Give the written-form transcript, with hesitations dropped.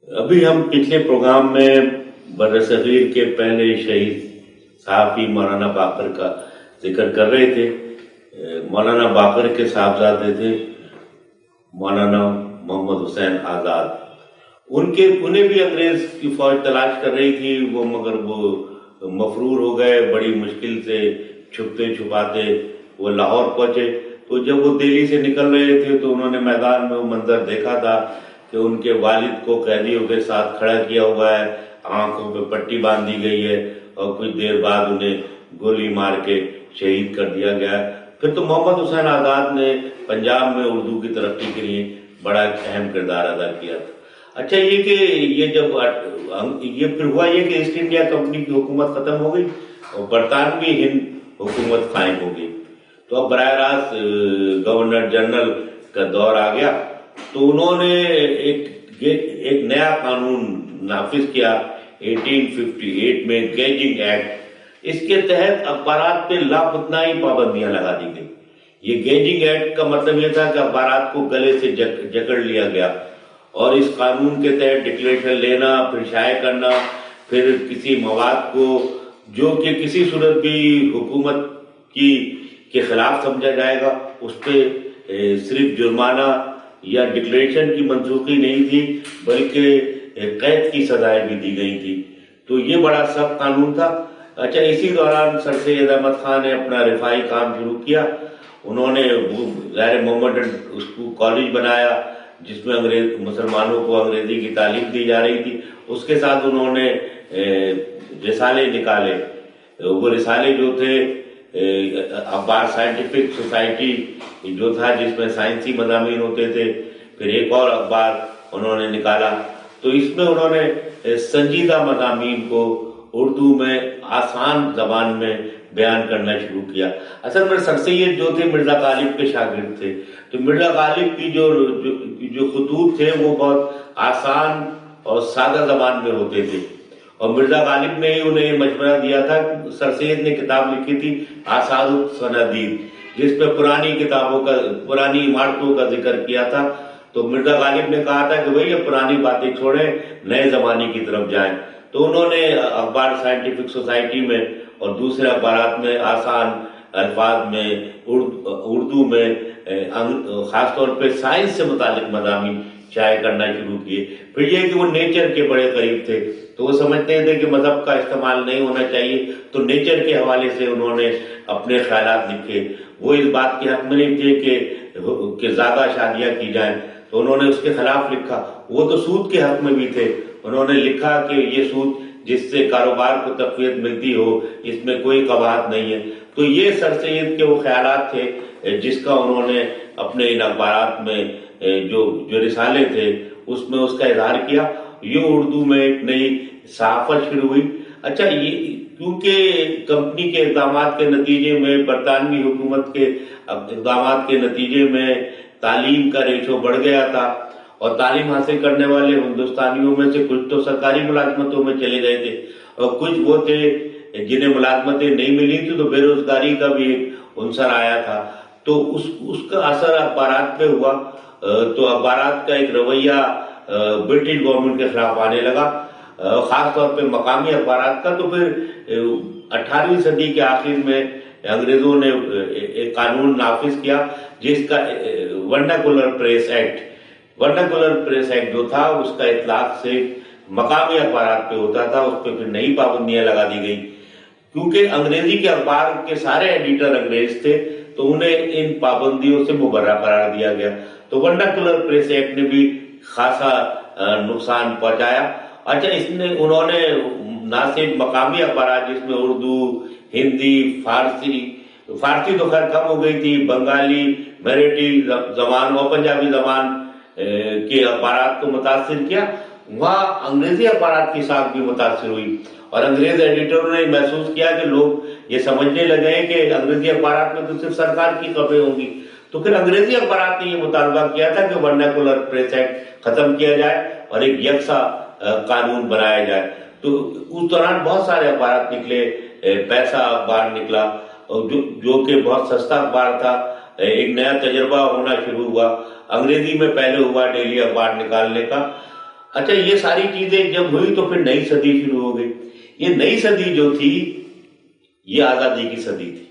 अभी हम पिछले प्रोग्राम में बरसगीर के पहले शहीद सहाफ़ी मौलाना बाकर का जिक्र कर रहे थे। मौलाना बाकर के साहबजादे थे मौलाना मोहम्मद हुसैन आज़ाद। उन्हें भी अंग्रेज की फौज तलाश कर रही थी, मगर वो मफरूर हो गए। बड़ी मुश्किल से छुपते छुपाते वो लाहौर पहुंचे। तो जब वो दिल्ली से निकल रहे थे तो उन्होंने मैदान में वो मंजर देखा था कि उनके वालिद को कैदियों के साथ खड़ा किया हुआ है, आंखों पे पट्टी बांधी गई है और कुछ देर बाद उन्हें गोली मार के शहीद कर दिया गया। फिर तो मोहम्मद हुसैन आज़ाद ने पंजाब में उर्दू की तरक्की के लिए बड़ा अहम किरदार अदा किया था। अच्छा, ये फिर हुआ ये कि ईस्ट इंडिया कंपनी की हुकूमत खत्म हो गई और बरतानवी हिंद हुकूमत कायम हो गई। तो अब बराह रास्त गवर्नर जनरल का दौर आ गया। तो उन्होंने एक नया कानून नाफिज किया 1858 में, गेजिंग एक्ट। इसके तहत अखबारात पे लापतनाई पाबंदियां लगा दी गई। ये गेजिंग एक्ट का मतलब ये था कि अखबारात को गले से जकड़ लिया गया और इस कानून के तहत डिक्लेरेशन लेना, फिर शाये करना, फिर किसी मवाद को जो कि किसी सूरत भी हुकूमत के खिलाफ समझा जाएगा, उस पर सिर्फ जुर्माना या डिक्लेरेशन की मंजूरी नहीं थी, बल्कि कैद की सजाएं भी दी गई थी। तो ये बड़ा सख्त कानून था। अच्छा, इसी दौरान सर सैयद अहमद खान ने अपना रिफाई काम शुरू किया। उन्होंने ज़ाहिर मोहम्मदन स्कूल कॉलेज बनाया जिसमें मुसलमानों को अंग्रेजी की तालीम दी जा रही थी। उसके साथ उन्होंने रिसाले निकाले। वो रिसाले जो थे अखबार साइंटिफिक सोसाइटी जो था जिसमें साइंसी मज़ामीन होते थे, फिर एक और अखबार उन्होंने निकाला। तो इसमें उन्होंने संजीदा मज़ामीन को उर्दू में आसान जबान में बयान करना शुरू किया। असल में सर सैयद जो थे मिर्ज़ा गालिब के शागिर्द थे। तो मिर्ज़ा गालिब की जो खतूत थे वो बहुत आसान और सादा जबान में होते थे और मिर्ज़ा गालिब ने ही उन्हें मशवरा दिया था। सर सैयद ने किताब लिखी थी आसादुल सनादीद, जिसमें पुरानी इमारतों का जिक्र किया था। तो मिर्ज़ा गालिब ने कहा था कि भाई ये पुरानी बातें छोड़ें, नए ज़माने की तरफ जाएं। तो उन्होंने अखबार साइंटिफिक सोसाइटी में और दूसरे अखबारात में आसान अल्फाज में उर्दू में ख़ासतौर पे साइंस से मुतालिक मज़ामीन शाये करना शुरू किए। फिर ये कि वो नेचर के बड़े करीब थे, तो वो समझते थे कि मज़हब का इस्तेमाल नहीं होना चाहिए। तो नेचर के हवाले से उन्होंने अपने ख्यालात लिखे। वो इस बात के हक में नहीं थे कि ज़्यादा शादियाँ की जाएं, तो उन्होंने उसके खिलाफ लिखा। वो तो सूद के हक में भी थे। उन्होंने लिखा कि ये सूद जिससे कारोबार को तक़वियत मिलती हो, इसमें कोई कबाहत नहीं है। तो ये सर सैयद के वो ख्यालात थे जिसका उन्होंने अपने इन अखबारात में जो रिसाले थे उसमें उसका इजहार किया। ये उर्दू में एक नई सहाफ़त शुरू हुई। अच्छा, ये क्योंकि कंपनी के इक़दाम के नतीजे में, बरतानवी हुकूमत के इक़दाम के नतीजे में तालीम का रेशो बढ़ गया था और तालीम हासिल करने वाले हिंदुस्तानियों में से कुछ तो सरकारी मुलाजमतों में चले गए थे और कुछ वो थे जिन्हें मुलाजमतें नहीं मिली थी। तो बेरोजगारी का भी एक उनसर आया था। तो उसका असर अखबारात पे हुआ। तो अखबारात का एक रवैया ब्रिटिश गवर्नमेंट के खिलाफ आने लगा, खास तौर पे मकामी अखबारात का। तो फिर 18वीं सदी के आखिर में अंग्रेजों ने एक कानून नाफिज किया जिसका वर्नाकुलर प्रेस एक्ट जो था उसका इतलाक से मकामी अखबारात पे होता था। उस पर फिर नई पाबंदियां लगा दी गई। क्योंकि अंग्रेजी के अखबार के सारे एडिटर अंग्रेज थे तो उन्हें इन पाबंदियों से मुबर्रा करार दिया गया। तो वर्नाकुलर प्रेस एक्ट ने भी खासा नुकसान पहुंचाया। अच्छा, उन्होंने ना सिर्फ मकामी अखबार जिसमें उर्दू, हिंदी, फारसी तो खैर कम हो गई थी, बंगाली, मराठी जबान और पंजाबी जबान के अखबार को मुतासिर किया, वहाँ अंग्रेजी अखबार की साख भी मुतासिर हुई। और अंग्रेज एडिटरों ने महसूस किया कि लोग ये समझने लगे हैं कि अंग्रेजी अखबार में तो सिर्फ सरकार की खबरें होंगी। तो फिर अंग्रेजी अखबार ने ये मुतालबा किया था कि वर्नाकुलर प्रेस एक्ट खत्म किया जाए और एक यकसा कानून बनाया जाए। तो उस दौरान बहुत सारे अखबार निकले। पैसा अखबार निकला और जो कि बहुत सस्ता अखबार था। एक नया तजर्बा होना शुरू हुआ। अंग्रेजी में पहले हुआ डेली अखबार निकालने का। اچھا یہ ساری چیزیں جب ہوئی تو پھر نئی صدی شروع ہو گئی. یہ نئی صدی جو تھی یہ آزادی کی صدی تھی.